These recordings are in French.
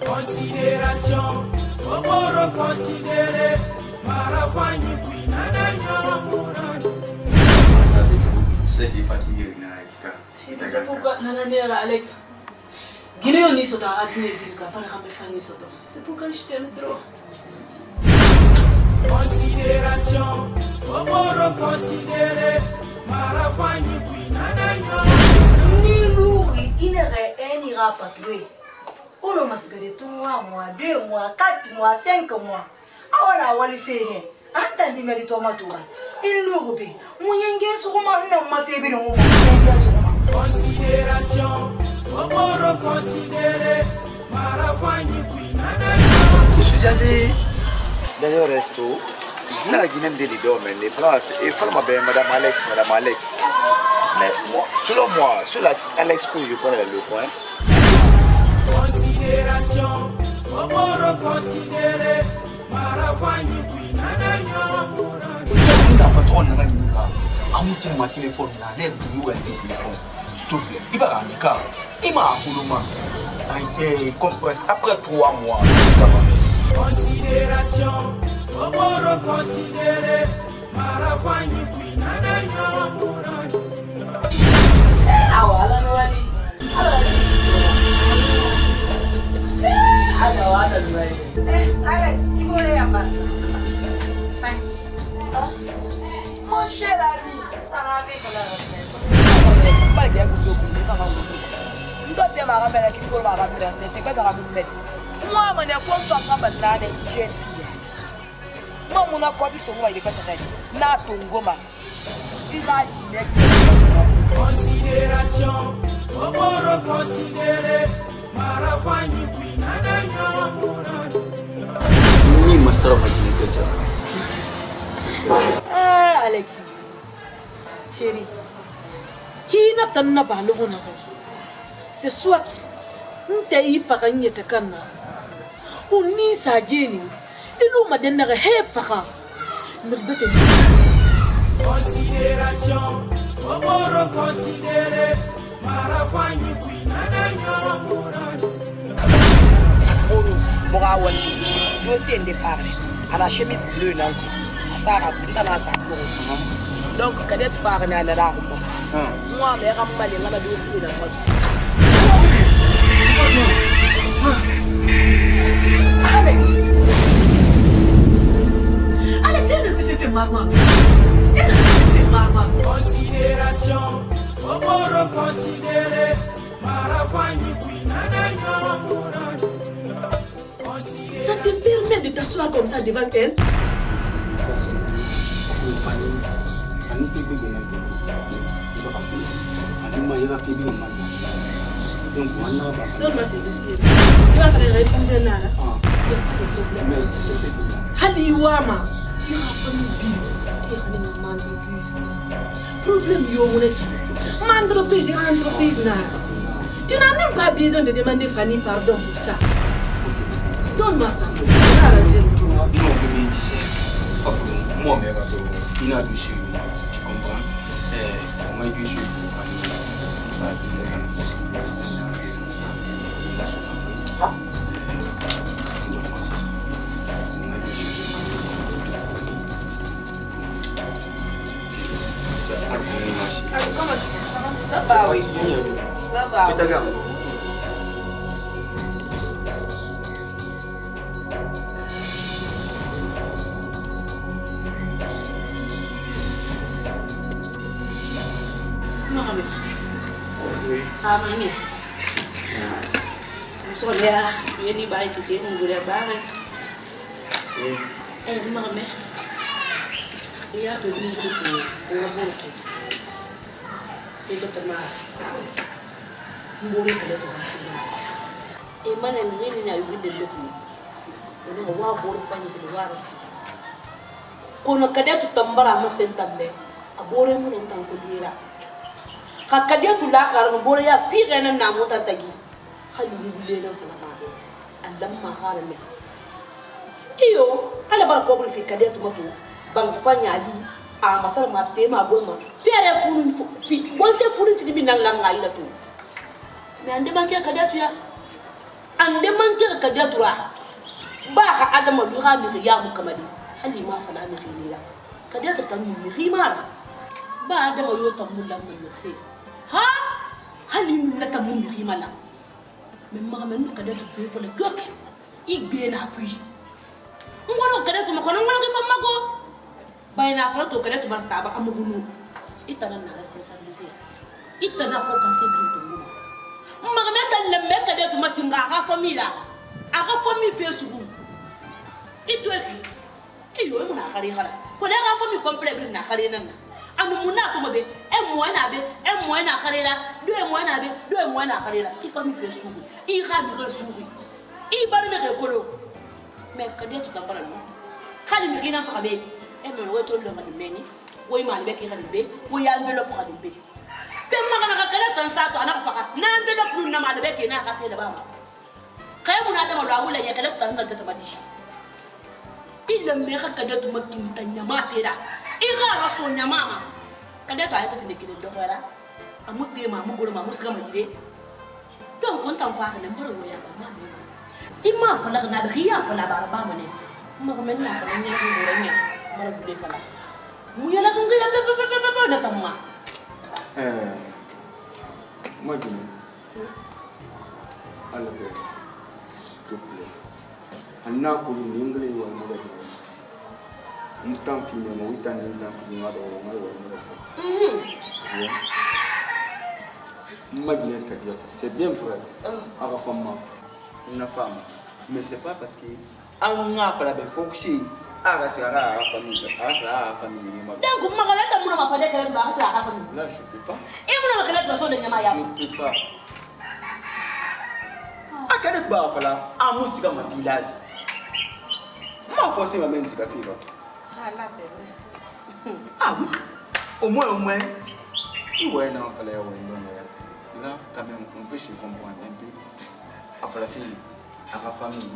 Considération, Oboro considéré, Marafani Ça c'est qui fatigué. C'est pourquoi Nananera Alex. Guinéon ni sota adine dirika para kambe fani soto. C'est pourquoi je t'aime trop. Considération, Oboro considéré, Marafani Ni lourd, il n'ira pas tuer. On a masqué 3 mois, 2 mois, 4 mois, 5 mois. Ah on a fait. Entendez mes tomates. Il lourd. Mouyenge souma non ma fait bien. Considération, Oboro considéré, Marafani Je suis allé dans un resto. La Guinée de l'Ido, mais les femmes m'appellent Madame Alex. Mais moi, selon moi, sur Alex que je connais le coin. Considération, Oboro considéré, Marafani ma téléphone là, l'air de où elle fait téléphone. S'il te plaît, il va ramener car il m'a appelé compresse après 3 mois. Considération, Oboro considéré, Marafani Alex, il faut aller à mon cher ami, ça va avec la pas bien vous le faire vous doit te marrer avec qui pour la ramener n'était pas dans la boule moi mon enfant toi pas banane jeune fille moi mon accord dit toi il est pas très na tongoma il va dire considération Oboro considéré Marafani ni masara majine keta. Ah Alexis. Chérie. Hina tanna balugo na ga. C'est soit nte yi faka nyete kanna. Uni sa jeni. Ilu madenna ga he faka. Mirbete. Considération. Oboro considéré. Marafani Borawan. Dossier de parler. À la chemise bleue là. Sarah, donc, cadette faire un alarme. Moi, mais ramener la dossier dans moi. Alex, elle ne se fait marmar. Elle ne se fait marmar. Considération, Oboro considéré, Marafani Ça te permet de t'asseoir comme ça devant elle? Fanny fait bébé. Fanny m'a fait bébé. Donc, voilà. Donne-moi ce dossier. Tu vas faire réponse à Nala. Il n'y a pas de problème. Mais tu sais, c'est tout là. Hali Wama. Il y a un famille bio. Il y a une entreprise. Problème, il y a une entreprise. Entreprise, tu n'as même pas besoin de demander Fanny pardon pour ça. Donne-moi ça. Moi, il a vu sur, tu comprends? Moi, il a vu sur ça va, oui. Ça va. Amani. Soalnya ini baik kita menggurau bareng. Mama. Dia tuh ni tu orang tu. Itu teman. Mungkin ada tu. Mana ni nak ibu dia tu. Orang awak boleh panggil dia waras. Kono kada tu tambara masen tambe. Abore mun entang ko dira. Kakadia tu la karang bore ya fire na namu tantagi khali bule na fala ba andam ma kharame iyo ala bar ko bri fi kadia tu matu bang fanya ali a masal ma tema goma fere funu fi bon se funu fi bi nan la ngai la tu me ande ma ke kadia tu ya ande man ke ka de dura ba ka adama du ga mi ya mu kamali hali ma fa na mi khila ka de ta mi khimara ba adama yo ta mu lam mi fe ha hali mi na ta mu mi khimala mais ma men ka de tu be fa le gok igbe na puis ngono ka de tu ma kono ngono ke fa mago bayna fa to ka de tu bar saba amugunu itana na responsabilité itana ko ka sempre magameta lemeka de tumatinga aga famille Facebook ito eki iyo muna khari khala ko na aga famille complet bi na khari nan anu muna to mabe e mo na khari la do e mo na be do e mo na khari la i famille Facebook i ga bi resuri i bar me ke kolo me ka de to tambara no khali mi kina fa be e mo woto lo ma meni woy ma be ki khali be woy ya ngelo ko khali be pemma kana kala tan sa to ana faka nan be do na ma be ke na ka fe da ba kay mu na da ma do amula ya kala tan ga to mati illa me ka kada to makin tan ma fe da i ga raso nya mama kada to ala ta fe ne kire do khara amutte ma mu goro ma musga ma ide don kon tan fa ka nan baro ya ba ma i ma fa la na bi ya fa la ba ba ma ne ma ko men na fa ne ko do nya mara bu de fa la mu ya la ko ngira fa da tamma moi je alors s'il te plaît anna ko ni ngle wa mo da un temps fini mo itan ma do Imagine que c'est bien vrai. À la femme, mais c'est pas parce que on a fait la fonction. Là, je peux pas. Je peux pas. À quel point il a musique dans ma village. Ma force ma main, c'est la fille. Ah, là, c'est vrai. Ah oui. Au moins. Ouais, non, il fallait là, quand même, on peut se comprendre un peu. À la fille, à la famille,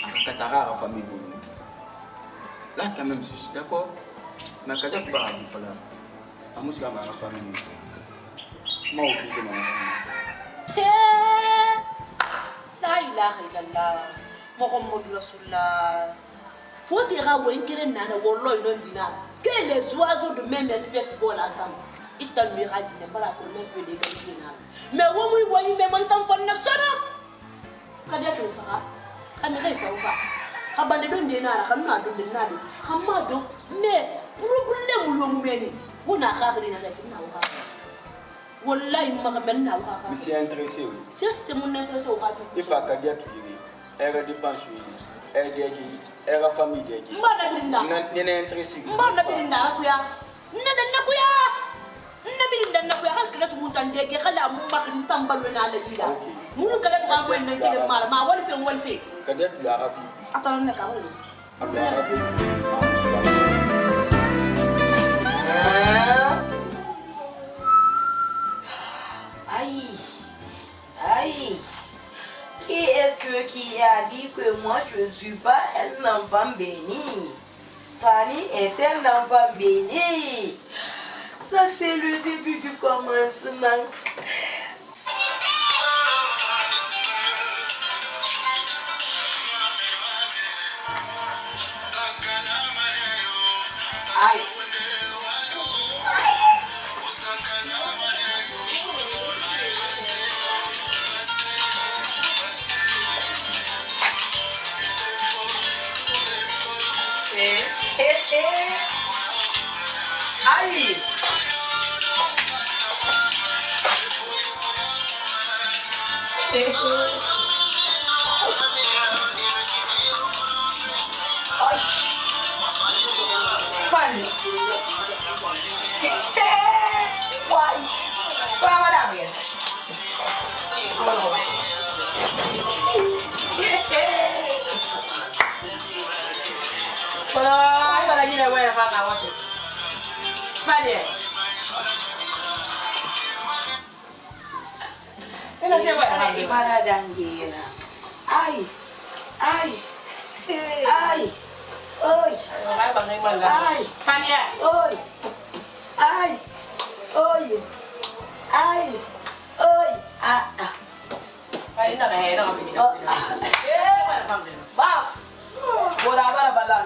à la catara, à la famille. Là, quand même, je suis d'accord. Mais quand tu vas à la musique à la famille, moi, je suis ma la ilaha illallah, Mohamed Rasulullah. Faut dire à Wenkere Nana, Wallo, non dina. Que les oiseaux de même espèce volent ensemble. Ils t'ont mis à dire, voilà, pour même que les gars. Mais où vous voyez, même en tant que national. Quand il y a quelque chose, quand il y a quelque chose, quand il y a quelque chose, quand il y a quelque chose, mais problème, vous n'avez pas de wallahi ma ben na wa mais c'est intéressé oui c'est mon intéressé au radio il faut que dia tu elle dépense elle degi elle famille degi mbana birinda ne intéressé mbana birinda kuya na birinda kuya hal kala tu mutan degi khala mu makrin tambalo na la ila mun kala ta ko ne kile mara ma wal fe kadet lu arafi atana ne ka wala Allah arafi Aïe, qui est-ce qui a dit que moi je ne suis pas un enfant béni? Fanny est un enfant béni. Ça c'est le début du commencement. Aïe. Aïe. Fanny. Why? Para bien. Para ni le voy a dejar la base. Fanny. Ela se vai a ir para a dangueira. Ai. Ai. Ai. Oi. Vai para nem mal. Ai. Fanny. Oi. Ai. Oi. Ai. Oi. Ah. Fanny tá bem, não, menina.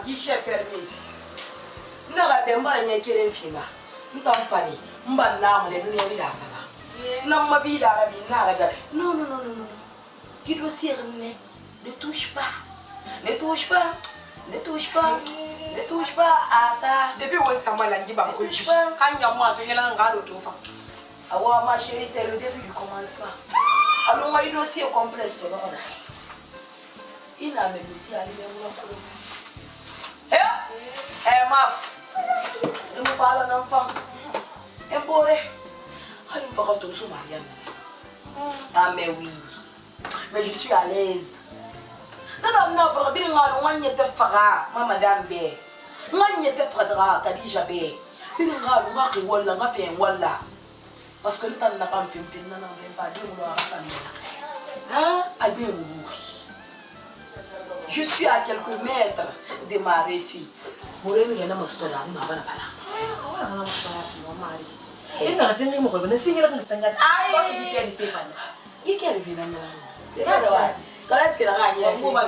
guichet fermé. N'a pas de qui fila. N't'en fani. M'ban l'âme de l'union de la fala. N'a ma vie d'arabe, n'a la non, non, non, non, non. Tu dois cerner. Ne touche pas. Ne touche pas. Ne touche pas. Ne touche pas à ça. Depuis où ça m'a l'andi pas. Ne touche pas. Quand il y a moi, tu es là en gars d'auto. Ah ma chérie, c'est le début du commencement. Alors moi, il dossier complexe de l'ordre. Il a même ici à l'hiver. Eh, maf. Il me parle d'un enfant. Un bourré. Il me fera tout sous Marianne. Ah, mais oui. Mais je suis à l'aise. Non, non, non, il faut que je te fasse. Ma madame B. Je te fasse. Kadija B. Il faut que je te fasse. Parce que le temps n'a pas fait un film. Non, non, pas de je suis à quelques mètres de ma réussite. Je suis à quelques mètres de ma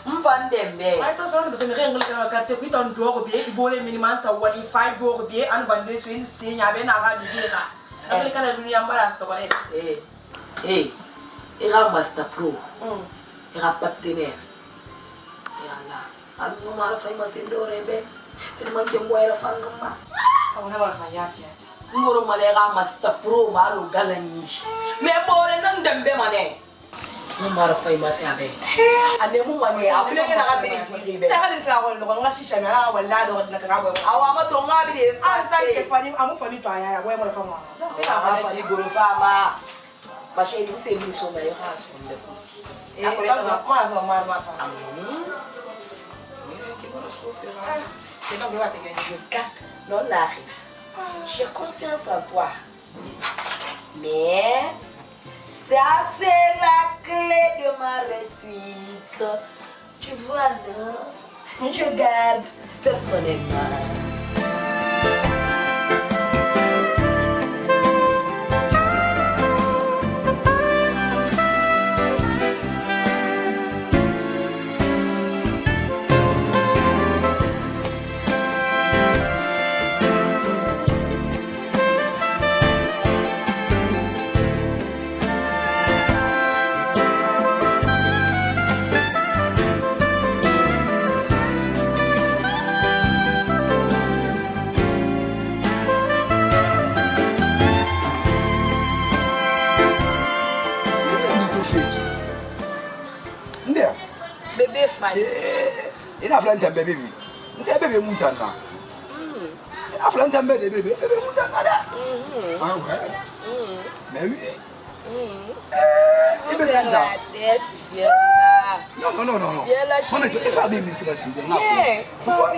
M'fandembe. Ai to sono bisogna che ngol quartier qui ton dogo bien, il boole minimum sa wali 5 dogo bien, an bande so in sinya be na ga di na. Ngol kana dunia mbara sto bare. Era Master Pro. Era partenaire. Era là. An no mara fay ma sendore be. Te man ke mo era fangama. Ona ba fa yati. Ngoro malera Master Pro malo galani. Me more nan dembe mane. Non mara fay ma sabe. Ane mu mane apule ke na ga be ti be. Ta ga sa wala no nga shisha me ala wala do na ka ba. Awa ma to nga bi de fa. An sa ke fani amu fani to aya wa mo fa mo. Awa fani goro fa ma. Ma chérie, c'est lui son meilleur race. Et après, moi, je m'en vais. Non, Larry, j'ai confiance en toi. Mais ça, c'est la clé de ma réussite. Tu vois, non? Je garde personnellement. Ina flanta bébé bi. Nte bébé mutana. Ina flanta bébé bébé mutana da. Ah ouais. Mais oui. Et bébé là. Non non non non. Maman tu fais bien ici là-ci. Pourquoi?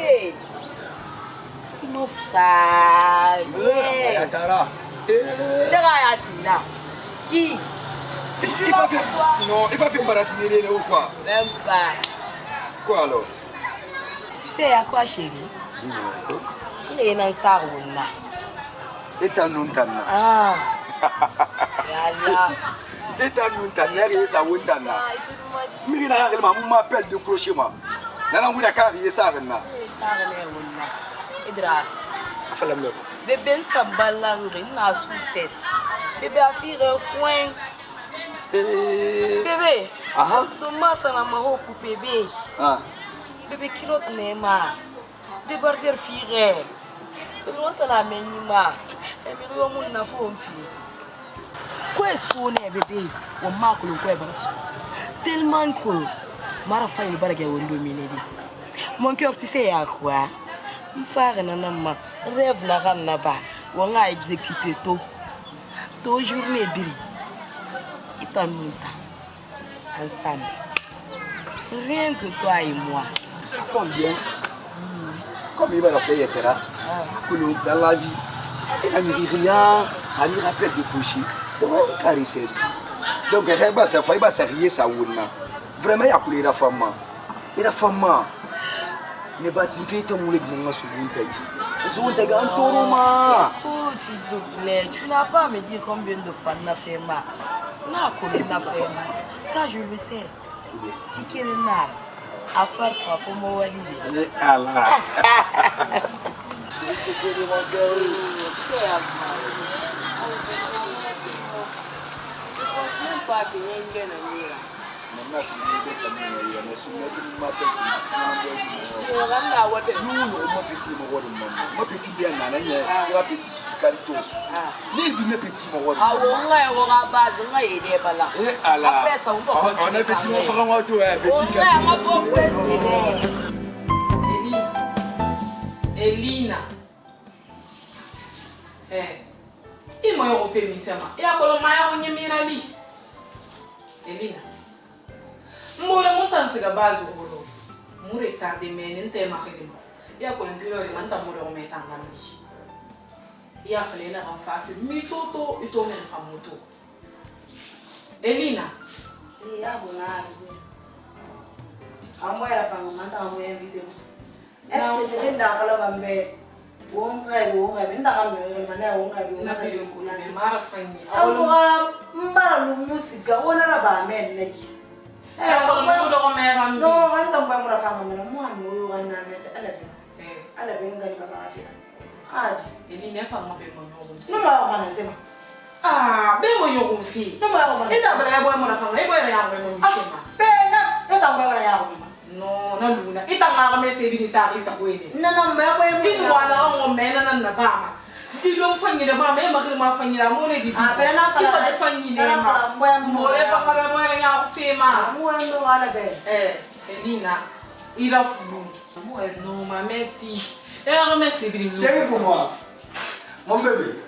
Nous fa. Yatara. Là. Qui? Il va faire non, il va faire baratiner ou quoi? Même pas. Quoi alors? Tu sais à quoi chérie? Il est dans sa roue là. Et t'as non tana. Ah. Yalla. Et t'as non tana, et ça roule tana. Mais là, il m'appelle de crochet moi. Nana vous d'accord, il est ça là. Ça là roule là. Idra. Fala me. Bébé s'emballe na sous fesse. Bébé a fait un foin. Bébé. Aha. Thomas na maho pour bébé. Ah. Bébé kilot nema. Débarder fire. Bébé on s'en a menima. Et mi ro mun na fo mfi. Quoi so ne bébé? O ma ko ko e baraso. Tellement cool. Mara fa ni barage wondo minedi. Mon cœur tu sais à quoi? M'fare na nama. Rêve na ranna ba. Wo nga exécuter to. To journée biri. Itamuta. Ensemble. Rien que toi et moi. Ça tombe bien. Comme il va la faire, dans la vie, il n'a mis rien, il me rappelle de coucher. C'est vrai, caresser. Donc, il va se rier ça. Vraiment, il y a coulé la femme. Et la femme, mais tu fais ton moulin de mon souvenir. Écoute, s'il te plaît, tu n'as pas à me dire combien de fois n'a fait mal. N'a collé, n'a fait mal. Ça, je le sais. Et quel est là? À part toi, faut me voir l'idée. Allah. Elina. Il m'a refait mes semaines. Il a collé ma mirali. Elina. Mbole montan se gabazo bolo. Mure tarde mais nte makede. Ya ko ngilo ri manta mure o meta ngambi. Ya fale na ramfa fi mi toto ito men famoto. Elina. Ya bona. Amwa ya fanga manta amwa ya video. Est-ce que nda kala bambe wonga nda kambe mana wonga na video ko na me mara fanyi. Amwa mbara lu musika wona la ba men neki. No, kan kan ba mura fama mana mu an wo kan na me ala be ngani ba ba afia. Hadi. Eli ne fama be mo nyogo. No ma mana sema. Be mo nyogo fi. No ma mana. Ita bala ya boy mura fama, e boy na ya boy mo sema. Be na e ka ba ya wo. No, na luna. Ita nga me se bi ni sa isa ko ene. Na ma boy mo. Bi wala ngo me na ba ma. Di lo fanyi de ba me ma ke ma fanyi la mo le di. Be na fala. Ita de fanyi ne ma. Mo le pa ka be boy na ya fi ma. Mu ndo ala be. Elina, il a fou. Moi, non, ma mère, elle a remercié. Chérie pour moi. Mon bébé.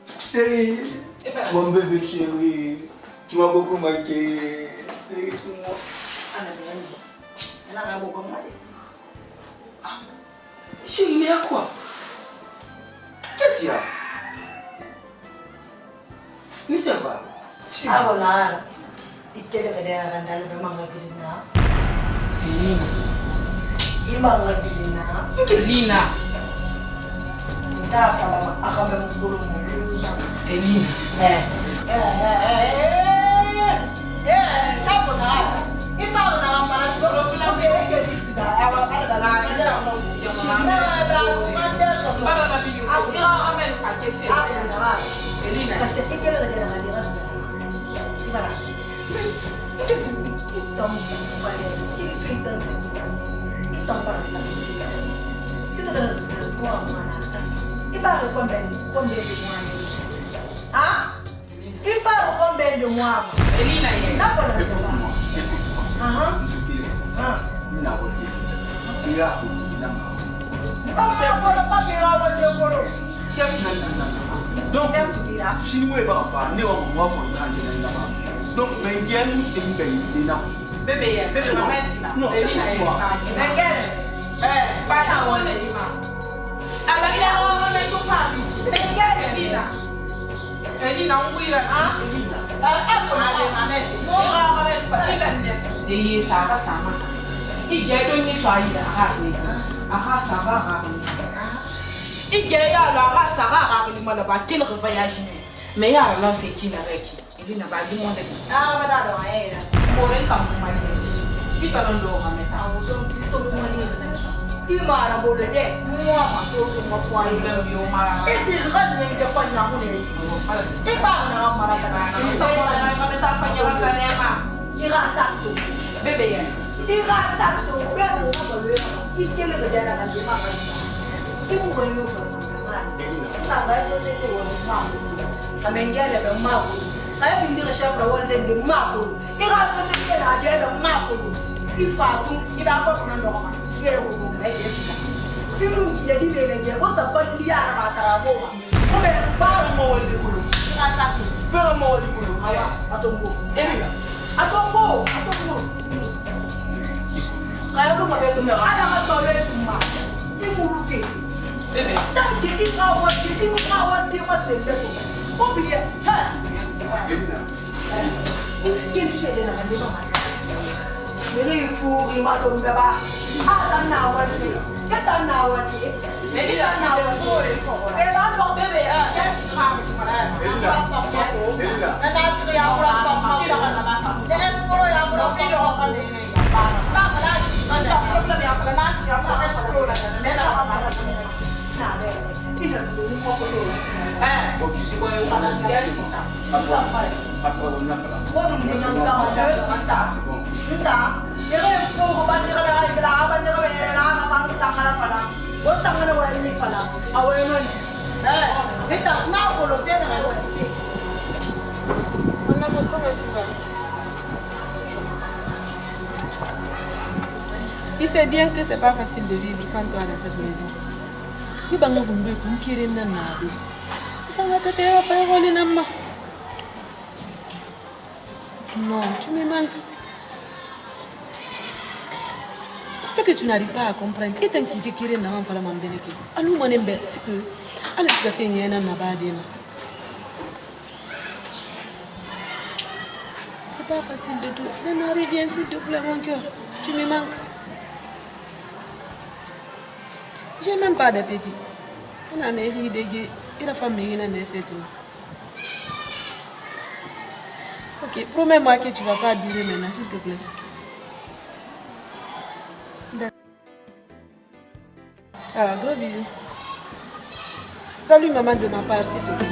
Chérie. Mon bébé chérie. Tu m'as beaucoup manqué. Chérie pour moi. Elle a beaucoup manqué. Chérie, mais à quoi? Qu'est-ce qu'il y a? Mais ça va. Ah voilà. Ikele kadaya kandal be manga bilina. Elina. Imanga bilina. Elina. Nda fala akabe mukuru mu. Elina. Tapo na. Ifalo na mara problem be ke disida. Awa ala la na no si mama. Bara na biyu. Ira amen fa ke fe. Elina. Ikele kadaya kandal rasa. Ibara. Então, falei, ele fez dança. Então, para lá. Eu tô dançando com a manata. E fala com bem de moama. Ah? E fala com bem de moama. Elina, na fala de moama. Aham. Ina wote. Ira ko ina. Você fala para pegar o meu coro. Chef na. Donc, si nous pas fa, ne o mo ko tan ni na ba. Donc, mais ngeen timbe ni na. Bébé, ma mère, Elina est là. Pas la bonne Elina. Alors, il a remis tout ça. Elina. Elina, on oui là. Elina. ma mère. Il a remis tout ça. Il y a ça, ça. Il y a deux nids à il a ça va. Il y a la ça va, il m'a pas qu'il voyage. Mais il y a l'enfant qui n'a pas qui. Elina va demander. Ah, madame, elle. Morrer comme Marie. Il va nous donner. Il m'a abordé. Moi, ma tour sur ma foi. Et il revient de fois n'a pas. Il va en avoir il va ça. Bébé. Il va ça. Il est le gars à la démarche. Il m'a dit ça va société ou pas. Ça m'engage avec ma. Quand il dit le chef de de ma. Il va société à dire de ma. Il va tout. Il va pas prendre normal. Il est au bout. Si nous qui a dit les on s'est pas lié à la carabo. On met pas le mot de boulot. Il va ça. Fais le mot de boulot. À ton mot. À ton mot. À ton mot. Quand on m'a dit, à la matin, il m'a fait. Tant qu'il va avoir des mois, c'est le tout. Oh bien, il fait de la main. Mais il faut qu'il m'a tombé là-bas. Ah, t'en as oublié. Qu'est-ce que t'en as oublié? Tu sais bien que c'est pas facile de vivre sans toi dans cette maison. Tu vas nous bomber pour qui est dans la vie. Non, tu me manques. Ce que tu n'arrives pas à comprendre, et tant que tu es dans la famille, alors moi j'aime c'est que Alex a fait une nabadina. C'est pas facile de tout. Maintenant, reviens s'il te plaît mon cœur. Tu me manques. J'ai même pas d'appétit. On a mérité de dire, et la famille est dans cette. Ok, promets-moi que tu ne vas pas durer maintenant, s'il te plaît. D'accord. Ah, gros bisous. Salut maman de ma part, s'il te plaît.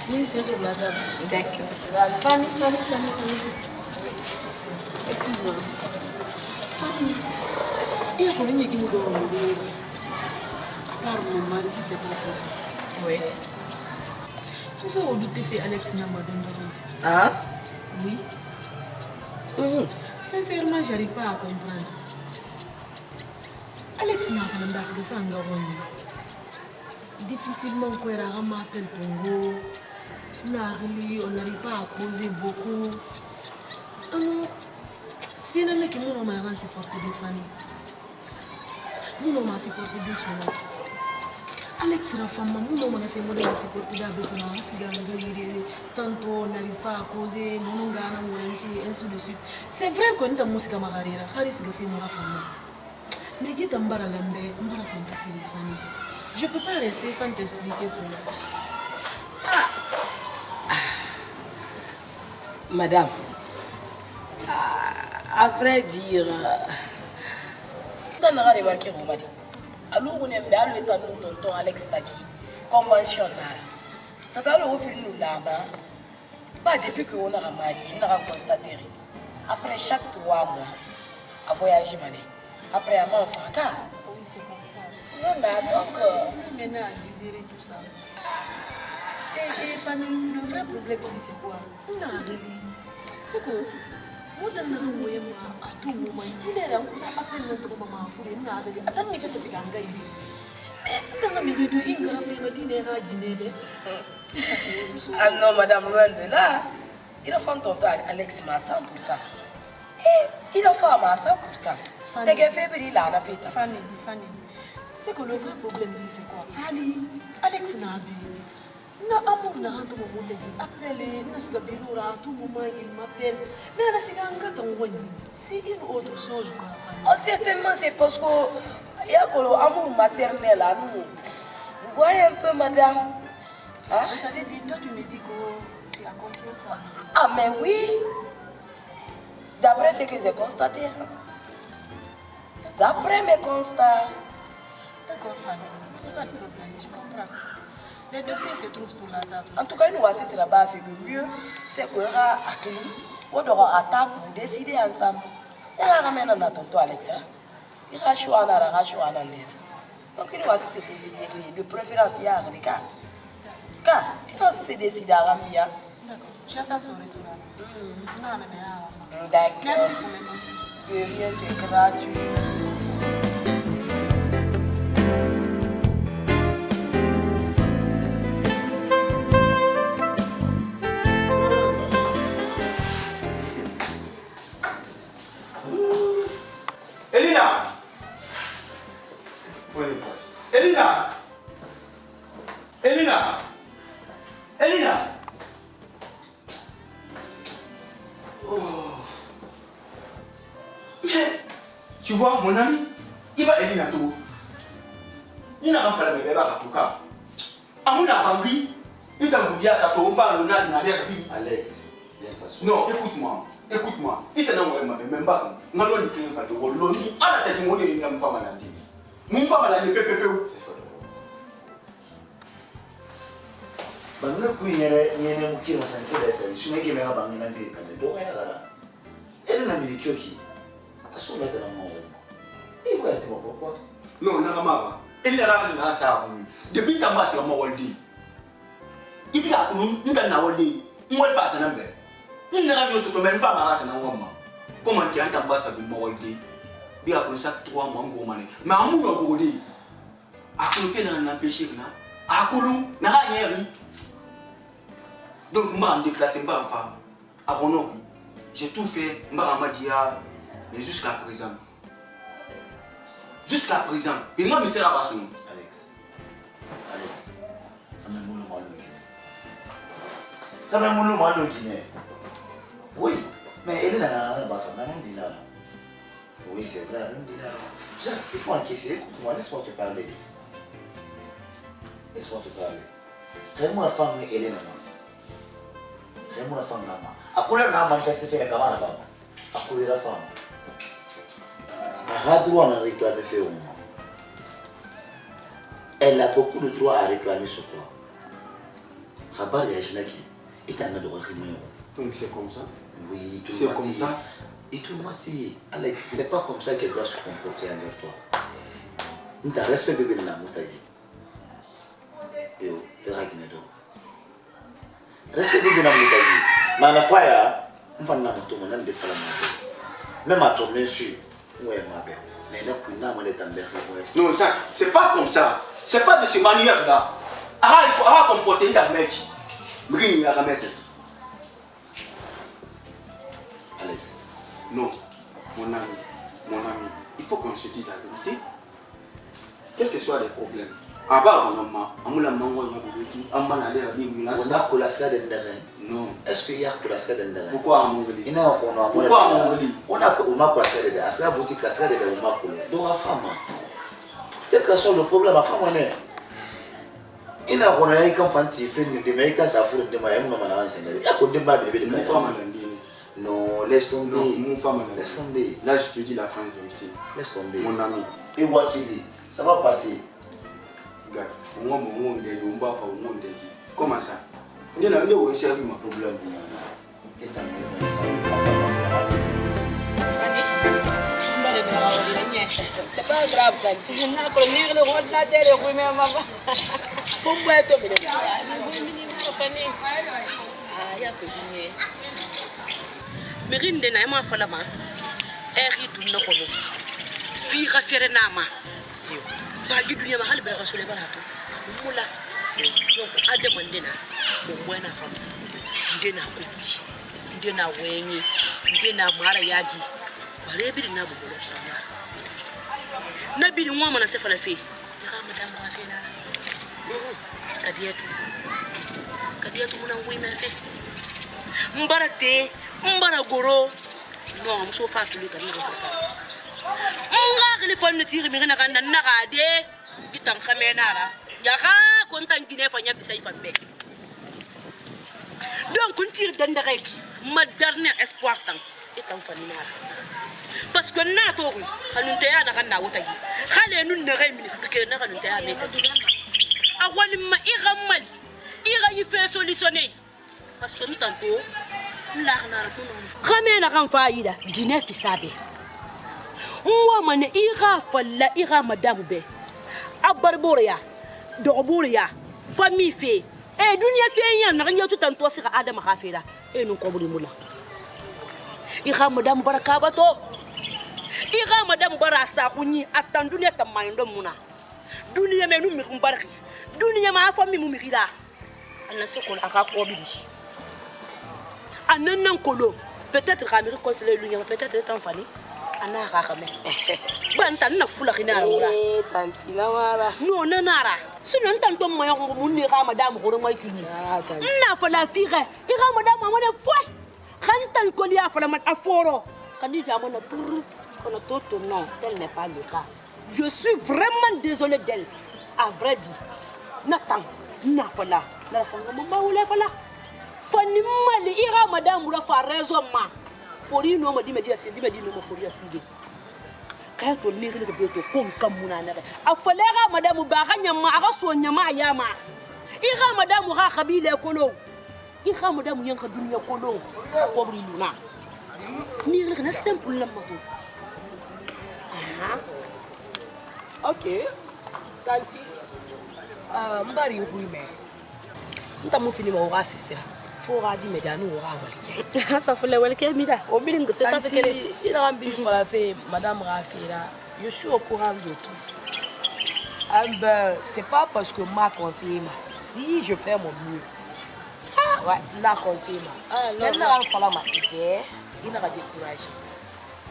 Oui, c'est sur la table. D'accord. Fanny. Excuse-moi. Fanny, il y a combien qui nous donnent à part mon mari, si c'est pas toi. Oui. Je sais où tu fait Alex Namadon. Ah? Oui. Sincèrement, j'arrive pas à comprendre. Alex n'a pas l'embassade de faire un gars. Difficilement, quand on m'appelle Pongo, on n'arrive pas à causer beaucoup. Alors, si on a qui nous on supporter des familles, nous on supporter des soins. Alex la femme, nous on a fait modèle supporter des soins. Si tantôt on n'arrive pas à causer, nous on gagne, ainsi de suite. C'est vrai qu'on est dans musique à Magarira, Haris a fait mon femme. Mais qui t'en barre l'ambé, on va raconter les familles. Je ne peux pas rester sans t'expliquer cela. Madame, à vrai dire, on a remarqué que alors on aime bien le temps de tonton Alex Taki, conventionnel. Ça fait alors au fil nous là-bas, pas depuis qu'on a marié, on a constaté. Après chaque 3 mois, à voyager, après un enfant, oui, c'est comme ça. Voilà, donc. Maintenant, à désirer tout ça. Et Fanny, le vrai problème ici, c'est quoi? On a arrivé. C'est que, moi, je me à tout moment. Il est là, on a appelé notre maman à fouler. On a arrivé. Attends, il fait ce qu'il y a. Ah non, madame, loin de là. Il a fait un tonton Alex à 100%. Et il a fait à 100%. T'es qu'un février là, on a fait. Fanny. C'est que le vrai problème ici, c'est quoi? Alex n'a pas. Non, amour n'a pas tout moment. Appelez, à tout moment, il m'appelle. Mais c'est une autre chose. Oh, certainement, c'est parce que il y a l'amour maternel à nous. Vous voyez un peu, madame? Hein? Ça veut dire, toi, tu me dis que tu as confiance en nous. Ah, mais oui! D'après ce que j'ai constaté. D'après mes constats. D'accord, Fanny. Il n'y a pas de problème, je comprends. Les dossiers se trouvent sur la table. En tout cas, nous voici sur la base. Le mieux, c'est qu'on aura à table, vous décidez ensemble. ya ramena na tonton Alexa il a choisi na ra choisi na lera donc il va se décider de préférence ya Rika ka il va se décider à Rambia. D'accord, j'attends son retour. Non, mais D'accord. merci pour les conseils. De rien, c'est gratuit. Elina! Elina! Elina! Elina! Oh. Mais, tu vois, mon ami, il va Elina tout. Il n'a pas fait la bébé à tout cas. À mon abandon, il t'a oublié à ta tombe, on a une Alex, viens t'asseoir. non, écoute-moi. Écoute-moi, il t'a envoyé ma même pas. Non, non, il t'a fait de l'oni. À la tête de mon nez, il n'a pas malade. Mon pas malade, il fait où? Bangna kuinyere nyene mukiro sankele sa shumege mera bangina ndi kande do ya gara ele na milikyoki asuma tena mo iko ati mo pourquoi non na kama ele ra na sa ko depuis ta masi ma waldi ibi ka kunu nda na waldi mo fa ta nambe ni na yo so to men fa ma ta na ngoma comment ti anta mbasa bi mo waldi bi ka kunu sa 3 mois ngoma ne ma amu no ko di akulu fe na péché na akulu na ha yeri. Donc, je me déplacé, j'ai tout fait, mais jusqu'à présent. Jusqu'à présent. Et moi, je ne sais pas son nom. Alex, quand même, mon Guinée. Oui, mais elle n'a pas de oui, c'est vrai, Jacques, il faut encaisser. Écoute-moi, laisse-moi te parler. Laisse-moi te parler. Vraiment, la femme, elle est là. Vraiment, la femme, là. Après, elle a manifesté faire la camarade. Après, la femme. Elle a droit à réclamer fait au moins. Elle a beaucoup de droit à réclamer sur toi. Rabat et Ajnaki, il t'a mis de réclamer. Donc, c'est comme ça? Oui, c'est comme ça. Et tout le monde dit, Alex, c'est pas comme ça qu'elle doit se comporter envers toi. Tu as respect bébé de la moutaille. Et au Raginedo. Respect bébé de la moutaille. Mais la fire, on va nous moto, on a des femmes. Même à ton monsieur, où est ma belle? Mais là, on a mon état de non, ça, c'est pas comme ça. C'est pas de cette manière-là. À comporter un mec. Bring à mettre. Alex. Non, mon ami, il faut qu'on se dise la vérité. Quels que soient les problèmes. À part on a colasca de non. Est-ce qu'il y a colasca de pourquoi à Mongolie? Pourquoi à Mongolie? On a colasca de Asca boutique casca de Makolo. Donc, la femme. Quel que soit le problème, la femme, on est. Il n'a pas eu qu'un fanti fait de Mexicains à foutre de Mayam, non, il y a qu'on débat de bébé. Non, laisse tomber. Mon femme, laisse tomber. Là, je te dis la fin de l'histoire. Laisse tomber. Mon ami. Et moi qui dis, ça va passer. Regarde, moi, mon monde est au bas, au monde est. Comment ça? Il y a un aussi avec mon problème. Et t'as c'est pas grave, si je n'ai pas le ordinateur, je vais m'en faut pas être bien. Ah, il y a peu de Merinde na ma fala ma eri dun na kono fi khafere na ma yo ba gi dunya ma hal ba rasule barato mula donc adama ndena mo mwana fam ndena ko bi ndena wenyi ndena mara yaji bare bi na bu lo sama na bi ni ngoma na se fala fi ya madam ma fi na kadietu muna ngui ma fi mbarate mbara goro non am so fatu li tan na fa nga li fon tiri mi na kan na ga de itan khamena ra ya ga kontan gine fa nya fi sai fambe donc kun tiri dan da reki ma dernier espoir tan itan fanina parce que na to ru kanun te ya na kan na wuta gi khale nun na gai mi fuke na kanun te ya ne ta awali ma iramal ira yi fait solutionner parce que nous tanto khamena kan faida dine fi sabe moi mané ira falla ira madame be abarboria dogoboria famille fait et dunia fait yan na tout tanto sira adam khafira et non ko buri mula ira madame barakabato ira madame barasa kunyi atan dunia tamaindo muna dunia menu mi kumbarki dunia ma famille mu mirida ana se ko aka ko bidi anan kolo peut-être ramiri conseiller lunya peut-être tant fani ana rakame banta na fula kina ora tanti na mara no na nara sino ntanto moyo ngo munni ka madame ko ma kini na fala fire ira madame amone foi kantan ko liya fala mat aforo kadija amona turu kono toto non tel n'est pas le cas je suis vraiment désolé d'elle à vrai dire natan na fala na fanga mama wala fala fani mali ira madame ra fa raison ma fori no ma di media se di media no fori aside kaya to liri ko beto kon kamuna na afalera madame ba ganya ma aga so nyama yama ira madame ha khabile kolo ira madame yanka dunya kolo ko bri luna ni ri na simple la mako ok tanti mbari yuime ntamu fini ma wa sisira faut radi medanu wa walike ça fait le walike mida o bilingue c'est ça fait que il a envie de faire madame Rafira je suis au courant de tout c'est pas parce que ma conseiller si je fais mon mieux ouais la conseiller maintenant il fallait m'aider il n'a pas découragé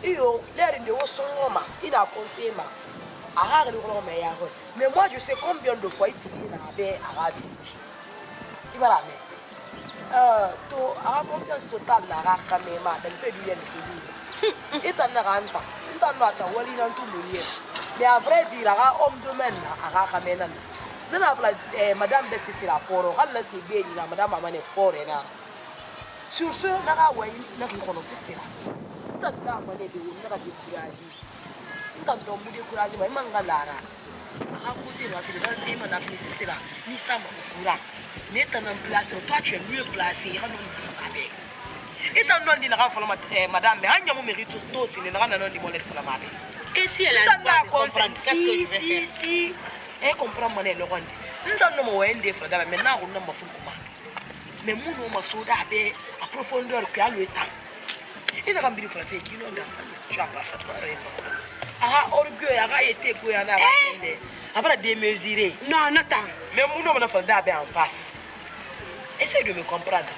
iyo l'air de osoma il a conseillé ma mais moi je sais combien de fois il n'a pas arabe il va la mettre to a confiance totale na raka mema dans fait du bien de et t'en ranta t'en ata wali nan tout mourir mais à vrai dire la homme de men na raka mena na la madame de c'est la foro halla c'est bien la madame amane foro na sur ce na ga wai na ki kono c'est là t'en na mané de na ga décourager t'en do mu décourager mais mangalara a côté la fille dans c'est na fille c'est là ni ça me courant. N'étant en place, toi tu es mieux placé. Et t'as non dit la madame, mais il y a mon mérite tout, c'est le rang non dit mon lettre pour la marée. Et si elle a pas comprendre qu'est-ce que je vais faire? Si, elle comprend mon le rond. Nous t'en non un des frères, maintenant on n'a pas fait comment. Mais mon nom a soda à profondeur qui a le temps. Il n'a pas bien fait faire qui l'ont dans tu as parfaitement raison. Ah, orgueil, a été quoi en a après démesuré. Non, attends. Mais mon nom a fait d'abord en face. Essaye de me comprendre.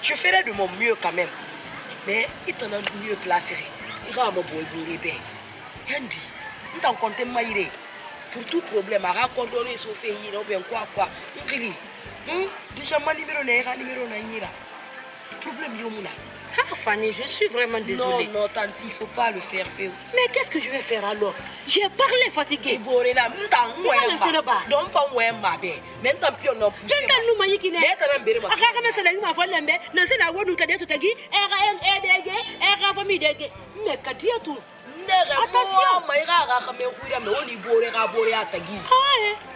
Je ferai de mon mieux quand même. Mais il t'en a mieux placé. Il va me boire bien. Yandi, il t'en compte maïré. Pour tout problème, à raconter son pays, ou bien quoi. Déjà, ma numéro n'est pas numéro n'a. Problème, yomuna. Ah, Fanny, je suis vraiment désolée. Non, tante, il ne faut pas le faire. Mais qu'est-ce que je vais faire alors? J'ai parlé fatigué. Donc, pas moi, ma belle. Mais tant pis, on a poussé. Nous m'avons dit mais tu as fait la famille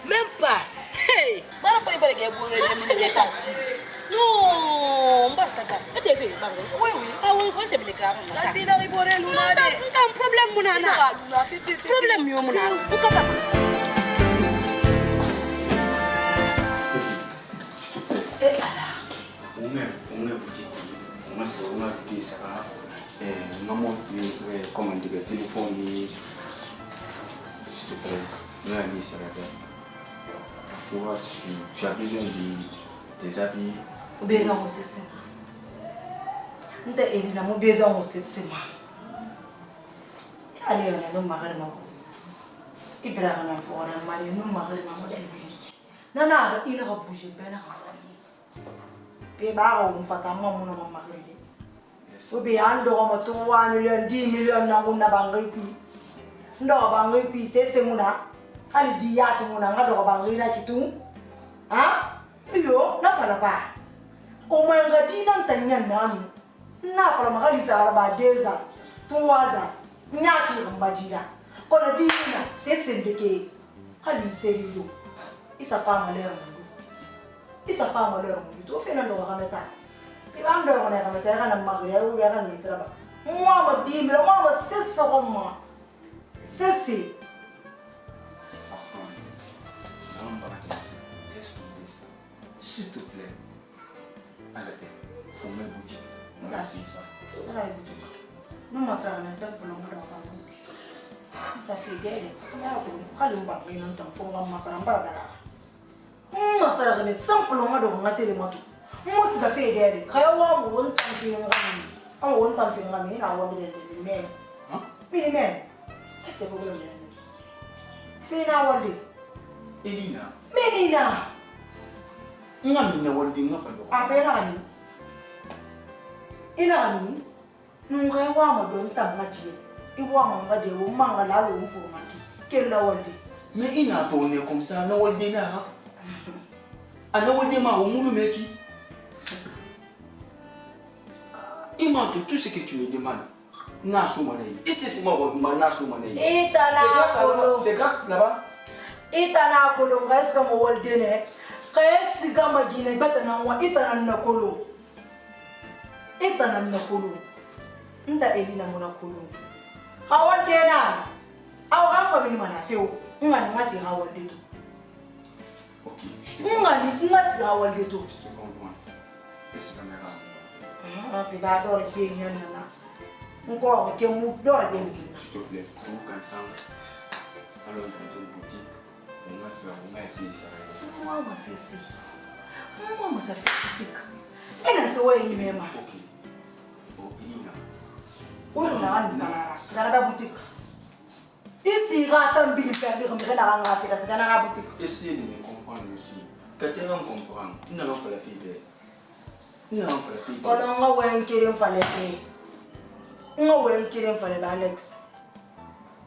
même pas. Hey, non, Bartaka. Oui. Ah oui, c'est bien clair. Problème, mon nana. Problème, mon nana. Comment dire, téléphone, s'il te plaît, tu vois, tu as besoin des habits. Besoin aussi, c'est ça. Nous avons besoin aussi, c'est ça. Allez, on a nos maris, il prend un fort, un mari, nous maris, non, il a bougé, ben là. On fait un moment, mon mari. Ou bien, on doit 3 millions, 10 millions, on a banque. On doit banque, puis c'est mon âme. Allez, dis à tout le monde, on doit banque, là, qui tout. Hein? Yo, n'a pas la part. Au moins, on a dit non, t'as rien, n'a pas la maladie, ça va 2 ans, 3 ans. N'a pas dit là. Quand on dit non, c'est ce que c'est. Allez, sérieux. Il s'est fait malheur. Il s'est fait malheur. Tu fais un droit à mettre. Puis on doit remettre un mariage ou un ministre. Moi, je dis, mais moi, je sais ce que moi. C'est s'il te plaît. Allez, pour mes boutiques. Merci ça. Non, ma soeur, on a ça pour l'homme. Ça fait gueule. Ça m'a appris. Quand on va prendre un temps, on va m'asseoir en bas là. Ma soeur, on est simple, on va donc mater les motos. Moi, ça fait gueule. Quand on va on t'en fait un rami. On t'en fait un rami. On va bien les mêmes. Mais même. Qu'est-ce que vous voulez dire? Mais na wali. Elina. Menina. Ngamina wali ngafalo. Apela kami. Ina kami. Nunga wa mo don tamati. Iwa manga de wo manga la lo mfumati. Kella wali. Mais ina tourné comme ça, na wali na. Ana wali ma omulu meki. Ima tout ce que tu me demandes. Ici c'est moi, c'est grâce là-bas. Itana kolo ngas ka mo waldene. Kayes ga magine batana wa itana nakolo. Itana nakolo. Nda Elina mo nakolo. Hawaldena. Aw ha family mana feo. Ngani ngasi hawaldeto. OK, ngani ngasi hawaldeto. Je te comprends. Et c'est pas grave. Ah, tu vas adorer bien nana. Encore, tu me dois bien. S'il te plaît, tout ensemble. Alors, dans une boutique, on va essayer ça. Moi, c'est ici. Moi, ça fait boutique. Et là, c'est où il est même. OK. Oh, Elina. Où est la Salara? C'est dans la boutique. Ici, Ratan Billy Perry, on dirait la boutique. C'est dans la boutique. Essayez de me comprendre aussi. Quand tu vas me comprendre, nous n'avons pas la fille. Nous n'avons pas la fille. On a un qui fallait. On a un qui fallait Alex.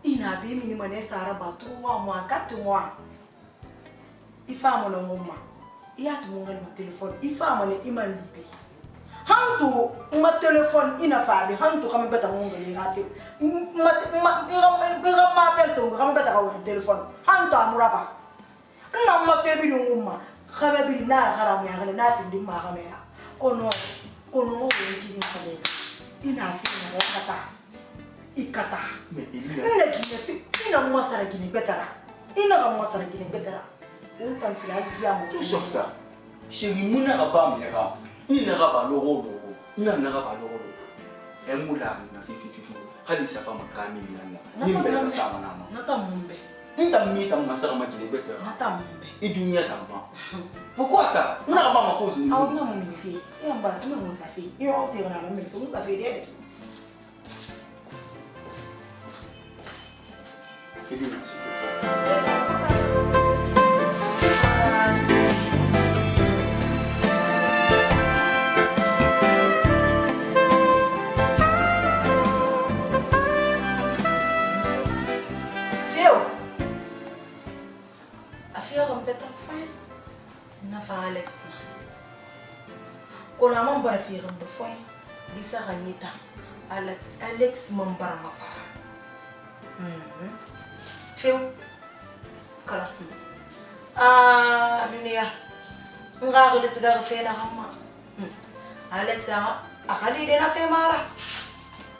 Il n'a pas mis mon Sarah 3 mois, 4 mois. Il faut mon maman. Il y a tout mon téléphone. Il faut mon imam libre. Hantu mon téléphone inaffaire. Hantu comme bête à mon gars. Ma appelle ton grand bête à mon téléphone. Hantu à mon rapa. Non ma fait bien mon maman. Quand bien na haramia na fin de ma caméra. Kono qui fallait. Il a fait un kata. Ikata. Mais Elina. Ina mwasara kini betara. Ina mwasara kini betara. On t'en fait la diamant. Tout sauf ça. Chérie, mon araba mera. Il n'aura pas l'euro. Il n'aura pas l'euro. Et moula, na fifi. Hali sa femme kami nana. Nimbe sa manama. Nata mumbe. Inta mi tam masara ma kini betara. Nata mumbe. Et dunia tamba. Pourquoi ça? On n'a pas ma cause. Ah on a mon fille. Et on va tout mon sa fille. Et on tire na mon fille. On ça fait des. Elina, s'il te plaît. Alex. Quand la maman va faire un peu de foin, dit ça Ranita. Alex m'embara masara. Feu. Kala. Ah, dunia. Ngar le cigar fait la rama. Alex a akali de na fe mara.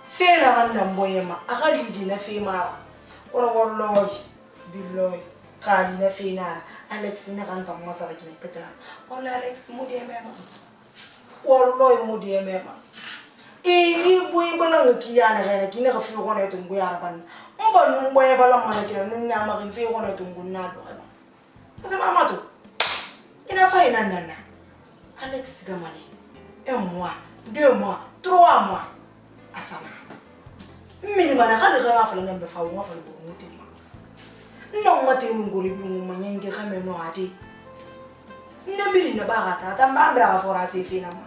Fe la randa mboyema. Akali de na fe mara. Ora wallahi billahi. Kali na fe nara. Alex n'a pas entendu ça avec les pétales. Oh Alex, moudi même. Oh Lord, moudi même. Il bouille blanc qui a n'importe qui n'a pas fait ronner ton bouillard à ban. On va nous boire blanc malgré nous n'a pas fait ronner ton bouillard. C'est ma mato. Il a fait un nana. Alex Gamani. 1 mois, 2 mois, 3 mois. Asana. Minimum, on a pas de faire le même faire on va faire le bon motif. Non, ma te ngori bi mo manyenge ka me no ade. Nabiri na bagata tamba mbra fora se fina ma.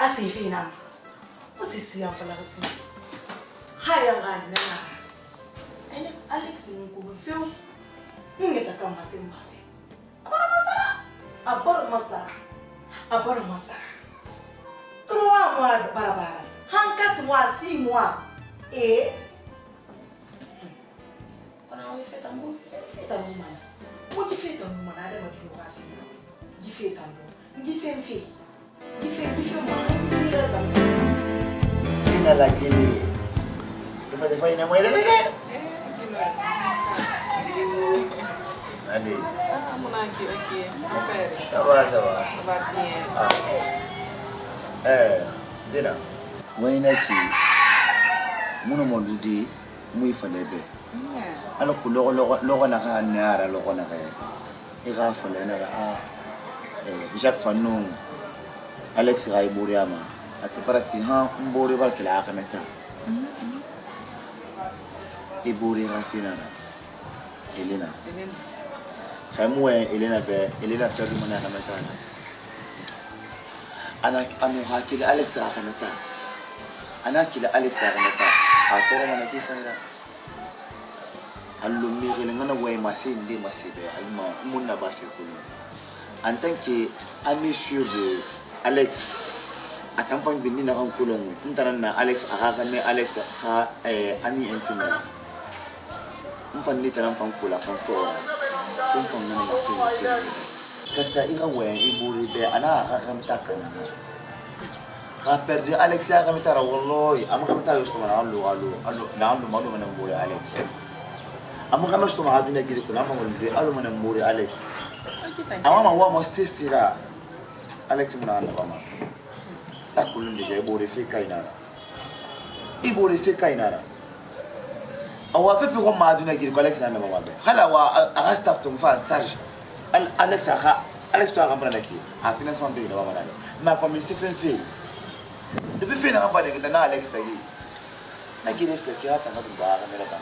Ase fina ma. O se si an fala kasi. Haya ngani na. Alex ngulu feu. Ngeta kama semba. Abara masara. 3 mois barabara. 4 mois, 6 mois. Et on fait un mot, fait un moment. Moi qui fais un moment, à la mode du qui fait un mot, qui fait un fait, qui fait moi, qui fait la Sina la guili. Lepas tu faham nama dia ni? Allez. Ah, mon aki, ok. Mon frère. Ça va, ça va. Ça va bien. Zina. Wainaki. Muno mondudi muy falebe. Alors que logo na ka nyara logo na ka. Ira fale na ka Jacques Fanon Alex Raiburiama atiparati ha mbori balkila akameta. Iburi rafina Elena. Khamwe Elena perdu mana akameta. Ana hakili Alex akameta. Ana kila Alex akameta. Atoro mana kifaira. Allo mire ngana way masinde masibe alma munna ba fi kulu. En tant que ami sûr de Alex atampan bindi na kan kulong ntaranna Alex akakame Alex ha ami intime. Mpan ni taran fan kula fan fora. Fun fan na masinde. Kata ira way iburi be ana akakame takana. Ka perdi Alex akakame tara wallahi am kamta yustuma allo na allo malu mana mburi Alex. Am kama yustuma aduna giri kuna fa ngolde allo mana mburi Alex. Ama wa mo sesira Alex muna na mama. Takulun de iburi fe kainara. Iburi fe kainara. Awa fe ko ma aduna giri ko Alex na mama be. Hala wa aga staff to fa Serge. Alex to aga mbrana ki. A financement be na mama na. Ma famille se fait. Depuis fait na ba de kita na Alex tagi. Na giri se ki hata na ba ga mera ba.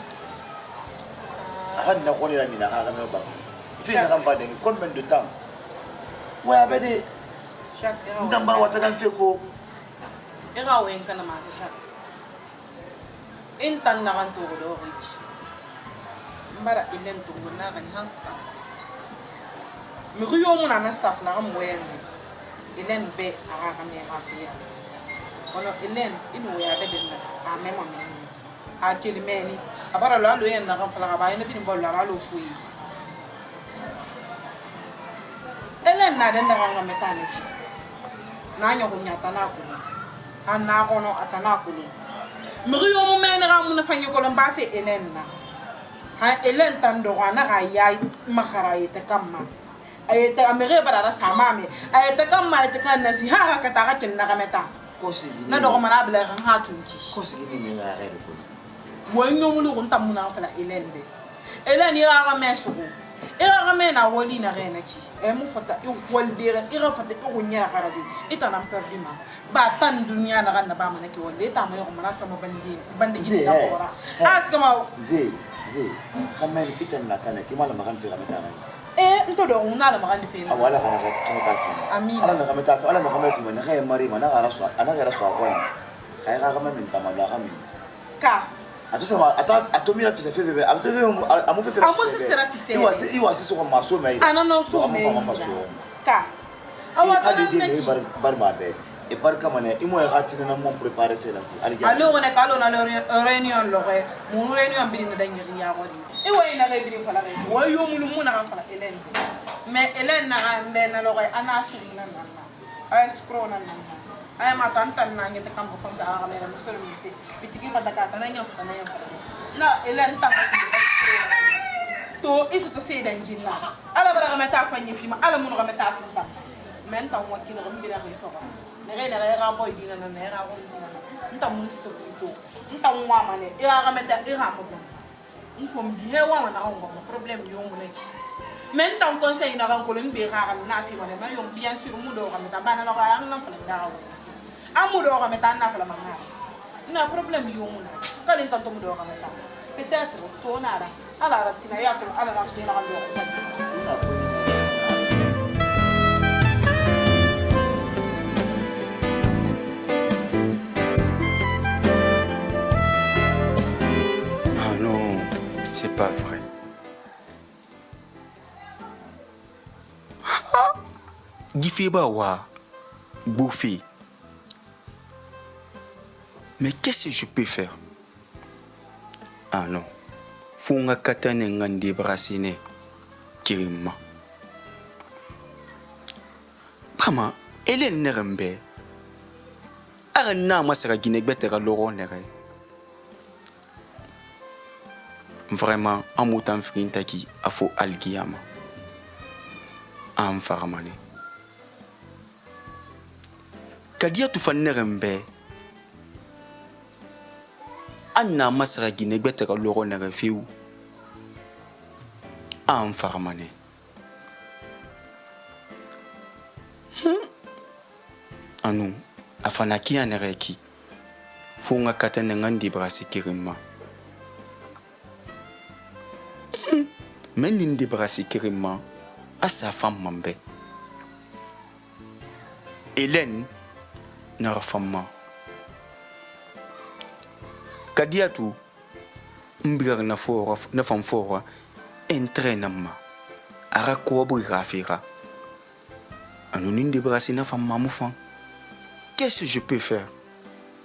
Aga na ko ni na mina aga mera ba. Fait na ba de combien de temps? Ouais abede. Chaque Ndamba watagan fe ko. Ira wen kana ma chaque. Intan na kan to do rich. Mbara ilen to na kan hand staff. Mi riyo mo na staff na am wen. Ilen be aga kan me ma fi. Ono ilen inu ya de na a me ma me. A kili meni. Abara lo yen na kan fala ba ina bin bol la lo fui. Elen na den daga nga metane ki na nyo ko nyata na ko ana ko no atana ko mri yo mo men ra mo na fanyo ko lamba fe Elen na ha Elen tan do na ga ya makara yete kamma ayete amere bara sama me ayete kamma ayete kan na si ha ka ta ka kin na kameta Ko sigi. na do ko mana bla kan ha tunki Ko sigi ni me na re ko. wonyo mo lu ko tam na fala Elen be Elen ira ga meso ira ga mena woli na rena ki mu fata yu woldere ira fata yu nyara karadi itana perdima ba tan dunya na kan na ba manaki wolde ta mo yo mana sama bandi ina bora aska ma Ze khamen itan na kana ki mala makan fi kameta na. nto do una la makan fi na Awala kana ka fi. Amin. Ala na kameta fi ala na kameta fi na khay mari mana ara so ana gara so akon. Khay ka kamen tamala khamin. ka Atusema atomira fisa feve amu feve amu sera fise iwa si so ko maso mai ana no so me ka awa tan na ki bar ma be e bar kamane imo e hatina na mon préparer fe la ali alo ne kalo na réunion lo re mon réunion bi ni dañi ya ko di e way na ngay bi fala re way yo mu na kan fala Elen mais Elen na be na lo re ana fi na ay scroll na ay ma tan na ngete kampo fam da aga mera musol mi se bitiki pata ka tan nya fata na Elen ta to isu to se dan jinna ala bara ga meta fanyi fi ma ala mun ga meta fi ta men ta mo ki no mi da ri so ne ga boy dina na ne ga ko dina nta mun so to nta wa ma ne ga meta ga mo ko mbi he wa na ko problem yo mo ne ki men ta conseil na kan ko len be ga na fi ma ne ma yo bien sûr mu do ga meta bana la ga na fa na ga amu do ga meta na fa la manga na problem yo mo na ka len tanto mu do ga meta peut-être to na ra ala ra tina ya ko ala ra sina ga do C'est pas vrai. Gifiba wa bouffi. Mais qu'est-ce que je peux faire? Ah non. Funga katane ngandi brasine kirima. Pama, Elen nerembe. Arana masara ginebetera loro nere. vraiment amutan frintaki afo alkiyama am faramane kadia tu fannerembe anna masra gine gbetera loro na refiu am faramane anu afana kia nereki funga katene ngandi brasi kirima men ndi brasi kirima asa fam mambe Hélène na fama kadiatu mbigar na fora na fam fora entraînement ara ko bri rafira anu ndi brasi na fam mamufan. Qu'est-ce que je peux faire?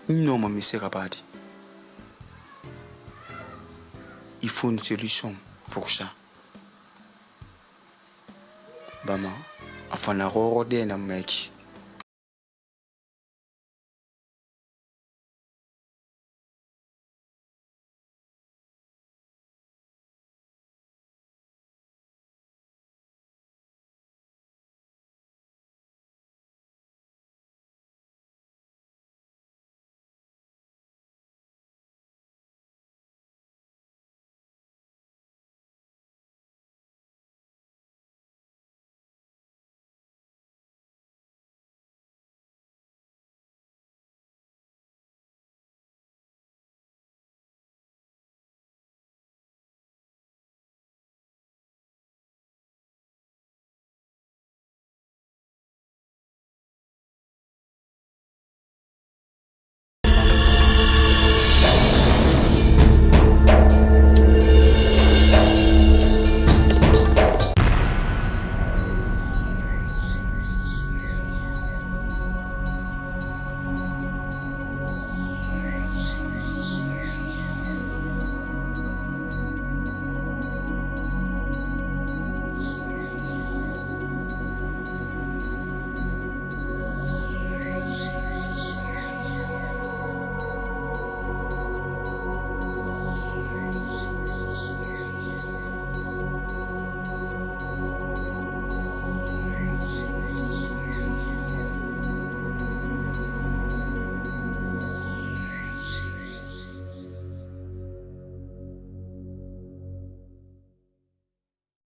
Non, ma misérabadi. Il faut une solution pour ça. Bama, afana roro de na meki.